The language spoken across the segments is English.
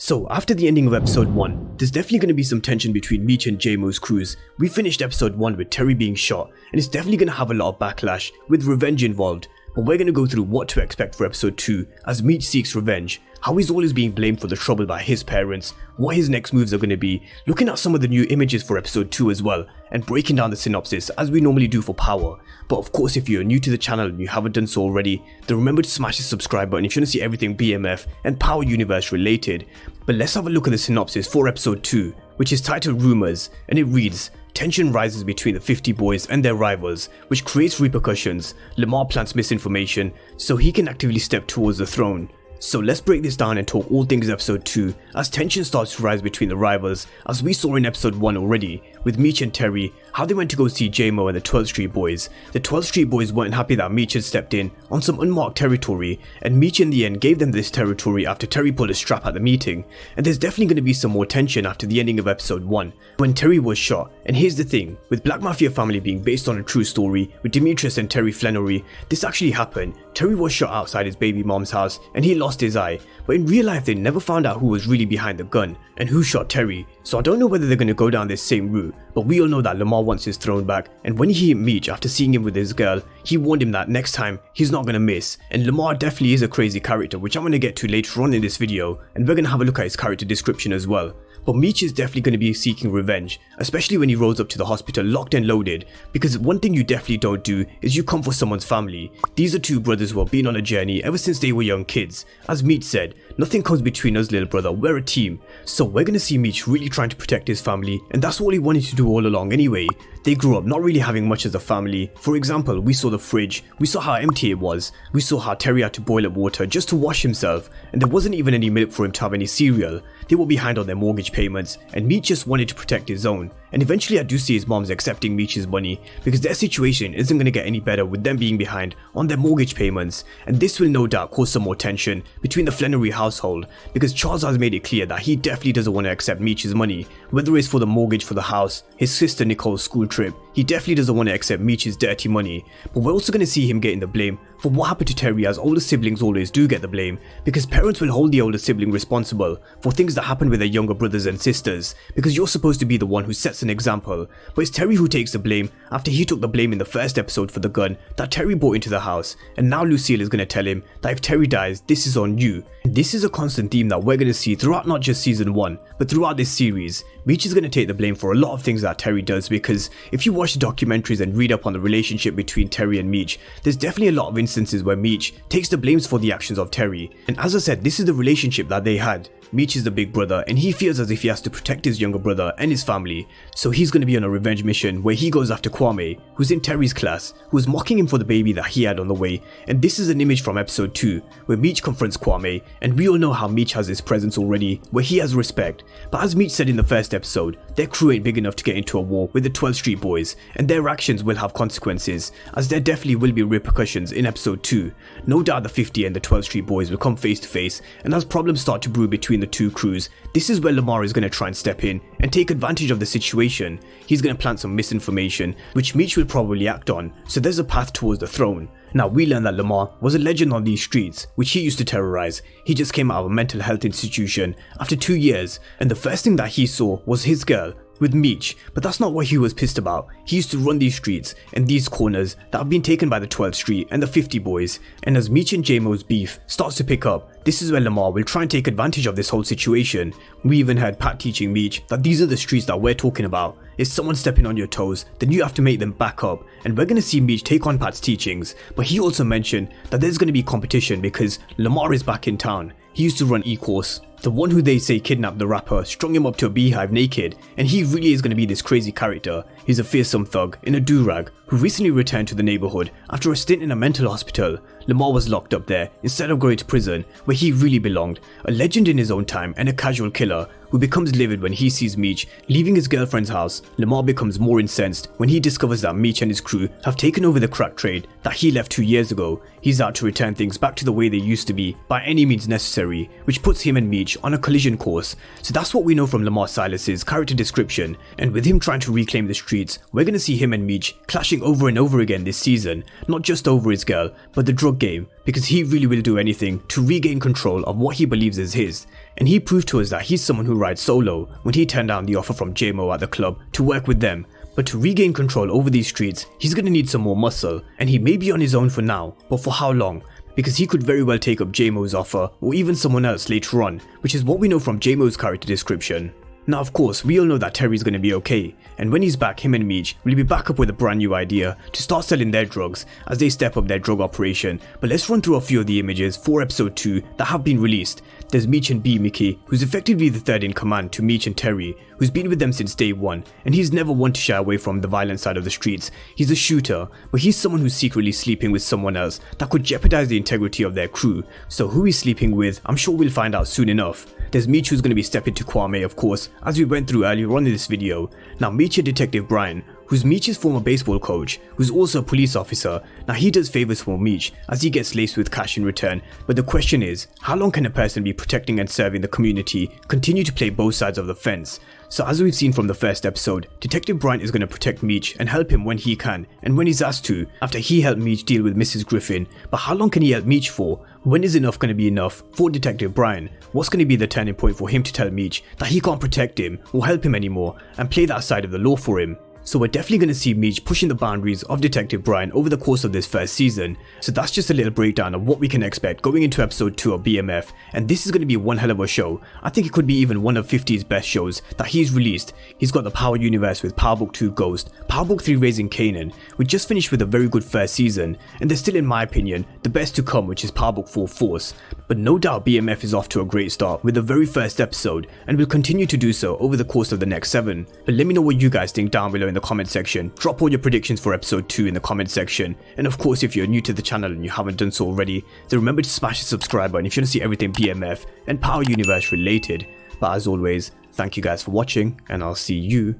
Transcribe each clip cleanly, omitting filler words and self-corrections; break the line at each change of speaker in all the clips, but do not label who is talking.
So after the ending of episode 1, there's definitely going to be some tension between Meech and JMO's crews. We finished episode 1 with Terry being shot, and it's definitely going to have a lot of backlash with revenge involved. But we're going to go through what to expect for episode 2 as Meech seeks revenge, how he's always being blamed for the trouble by his parents, what his next moves are going to be, looking at some of the new images for episode 2 as well, and breaking down the synopsis as we normally do for Power. But of course, if you're new to the channel and you haven't done so already, then remember to smash the subscribe button if you want to see everything BMF and Power Universe related. But let's have a look at the synopsis for episode 2, which is titled Rumors, and it reads: tension rises between the 50 boys and their rivals, which creates repercussions. Lamar plants misinformation so he can actively step towards the throne. So let's break this down and talk all things episode 2 as tension starts to rise between the rivals, as we saw in episode 1 already with Meech and Terry, how they went to go see JMO and the 12th Street Boys. The 12th Street Boys weren't happy that Meech had stepped in on some unmarked territory, and Meech in the end gave them this territory after Terry pulled a strap at the meeting. And there's definitely going to be some more tension after the ending of episode 1 when Terry was shot. And here's the thing, with Black Mafia family being based on a true story with Demetrius and Terry Flannery, this actually happened. Terry was shot outside his baby mom's house and he lost his eye, but in real life they never found out who was really behind the gun and who shot Terry. So I don't know whether they're going to go down this same route, but we all know that Lamar wants his throne back, and when he hit Meech after seeing him with his girl, he warned him that next time he's not going to miss. And Lamar definitely is a crazy character, which I'm going to get to later on in this video, and we're going to have a look at his character description as well. But Meech is definitely going to be seeking revenge, especially when he rolls up to the hospital locked and loaded, because one thing you definitely don't do is you come for someone's family. These are two brothers who have been on a journey ever since they were young kids. As Meech said, nothing comes between us, little brother, we're a team. So we're going to see Meech really trying to protect his family, and that's what he wanted to do all along anyway. They grew up not really having much as a family. For example, we saw the fridge, we saw how empty it was, we saw how Terry had to boil up water just to wash himself, and there wasn't even any milk for him to have any cereal. They were behind on their mortgage payments, and Meech just wanted to protect his own. And eventually I do see his mom's accepting Meech's money, because their situation isn't going to get any better with them being behind on their mortgage payments. And this will no doubt cause some more tension between the Flannery household, because Charles has made it clear that he definitely doesn't want to accept Meech's money, whether it's for the mortgage for the house, his sister Nicole's school trip. He definitely doesn't want to accept Meech's dirty money. But we're also going to see him getting the blame for what happened to Terry, as older siblings always do get the blame, because parents will hold the older sibling responsible for things that happen with their younger brothers and sisters, because you're supposed to be the one who sets an example. But it's Terry who takes the blame after he took the blame in the first episode for the gun that Terry brought into the house, and now Lucille is going to tell him that if Terry dies, this is on you. And this is a constant theme that we're going to see throughout not just season 1, but throughout this series. Meech is going to take the blame for a lot of things that Terry does, because if you watch the documentaries and read up on the relationship between Terry and Meech, there's definitely a lot of instances where Meech takes the blames for the actions of Terry. And as I said, this is the relationship that they had. Meech is the big brother, and he feels as if he has to protect his younger brother and his family, so he's going to be on a revenge mission where he goes after Kwame, who's in Terry's class, who was mocking him for the baby that he had on the way. And this is an image from episode 2 where Meech confronts Kwame, and we all know how Meech has his presence already, where he has respect. But as Meech said in the first episode, their crew ain't big enough to get into a war with the 12th Street Boys, and their actions will have consequences, as there definitely will be repercussions in episode 2. No doubt the 50 and the 12th Street Boys will come face to face, and as problems start to brew between the two crews, this is where Lamar is going to try and step in and take advantage of the situation. He's going to plant some misinformation, which Meech will probably act on, so there's a path towards the throne. Now we learn that Lamar was a legend on these streets, which he used to terrorize. He just came out of a mental health institution after 2 years, and the first thing that he saw was his girl with Meech. But that's not what he was pissed about. He used to run these streets and these corners that have been taken by the 12th Street and the 50 boys. And as Meech and JMO's beef starts to pick up, this is where Lamar will try and take advantage of this whole situation. We even heard Pat teaching Meech that these are the streets that we're talking about. If someone's stepping on your toes, then you have to make them back up. And we're going to see Meech take on Pat's teachings. But he also mentioned that there's going to be competition because Lamar is back in town. He used to run E-Course, the one who they say kidnapped the rapper, strung him up to a beehive naked, and he really is going to be this crazy character. He's a fearsome thug in a do-rag who recently returned to the neighborhood after a stint in a mental hospital. Lamar was locked up there instead of going to prison where he really belonged, a legend in his own time and a casual killer who becomes livid when he sees Meech leaving his girlfriend's house. Lamar becomes more incensed when he discovers that Meech and his crew have taken over the crack trade that he left 2 years ago. He's out to return things back to the way they used to be by any means necessary, which puts him and Meech on a collision course. So that's what we know from Lamar Silas's character description, and with him trying to reclaim the streets, we're going to see him and Meech clashing over and over again this season, not just over his girl, but the drug game, because he really will do anything to regain control of what he believes is his. and he proved to us that he's someone who rides solo when he turned down the offer from JMO at the club to work with them. But to regain control over these streets, he's gonna need some more muscle, and he may be on his own for now, but for how long? Because he could very well take up JMO's offer or even someone else later on, which is what we know from JMO's character description. Now of course, we all know that Terry's gonna be okay, and when he's back, him and Meech will be back up with a brand new idea to start selling their drugs as they step up their drug operation. But let's run through a few of the images for episode 2 that have been released. There's Meech and B Mickey, who's effectively the third in command to Meech and Terry, who's been with them since day one, and he's never one to shy away from the violent side of the streets. He's a shooter, but he's someone who's secretly sleeping with someone else that could jeopardize the integrity of their crew. So who he's sleeping with, I'm sure we'll find out soon enough. There's Meech, who's going to be stepping to Kwame, of course, as we went through earlier on in this video. Now Meech and Detective Brian, who's Meech's former baseball coach, who's also a police officer. Now he does favors for Meech as he gets laced with cash in return, but the question is, how long can a person be protecting and serving the community continue to play both sides of the fence? So as we've seen from the first episode, Detective Brian is going to protect Meech and help him when he can and when he's asked to, after he helped Meech deal with Mrs. Griffin. But how long can he help Meech for? When is enough going to be enough for Detective Brian? What's going to be the turning point for him to tell Meech that he can't protect him or help him anymore and play that side of the law for him? So we're definitely going to see Meech pushing the boundaries of Detective Brian over the course of this first season. So that's just a little breakdown of what we can expect going into episode 2 of BMF, and this is going to be one hell of a show. I think it could be even one of 50's best shows that he's released. He's got the Power Universe with Power Book 2 Ghost, Power Book 3 Raising Kanan. We just finished with a very good first season, and there's still, in my opinion, the best to come, which is Power Book 4 Force. But no doubt BMF is off to a great start with the very first episode, and will continue to do so over the course of the next 7. But let me know what you guys think down below in the comment section. Drop all your predictions for episode 2 in the comment section, and of course if you're new to the channel and you haven't done so already, then remember to smash the subscribe button if you want to see everything BMF and Power Universe related. But as always, thank you guys for watching, and I'll see you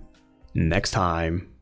next time.